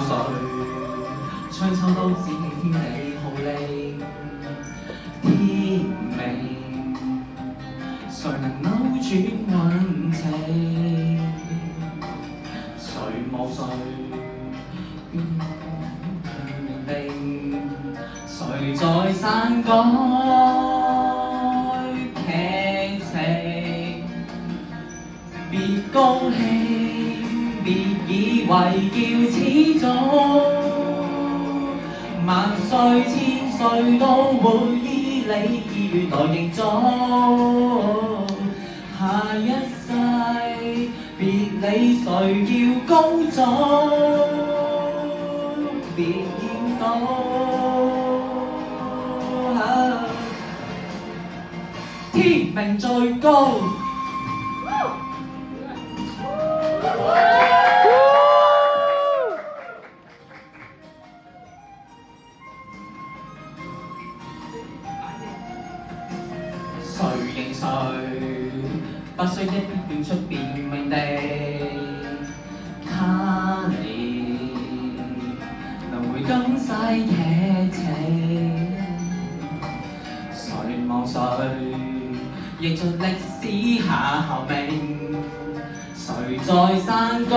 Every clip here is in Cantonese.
萬歲，春秋都只敬天地號令，天命，誰能扭轉運程？誰無誰變命定？誰在篡改劇情？別高興，別以為叫始終，萬歲千歲都會依你意願來凝重。下一世別理誰叫高祖，別見到天命最高。誰認誰，不需一邊變出辨明地，他年能會更細劇情，誰望誰，亦在歷史下效命，誰在篡改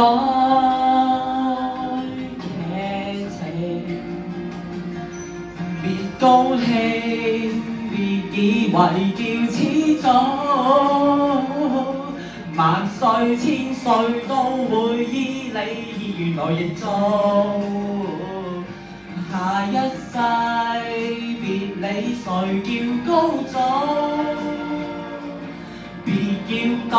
劇情？別高興，別以為叫始終，萬歲千歲都會依你意願來凝重。下一世別理誰叫高祖，別要懂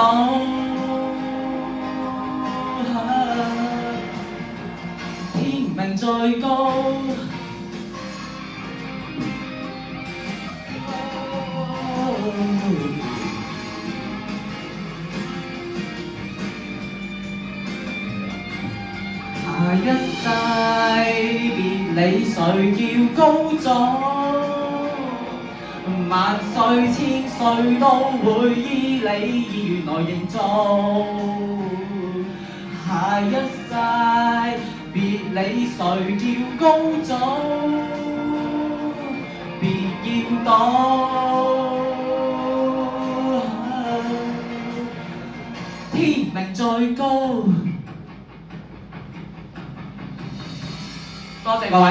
天命最高。下一世別理誰叫高祖，萬歲千歲都會依你意願來凝重。下一世別理誰叫高祖，別要懂天命最高。多謝各位。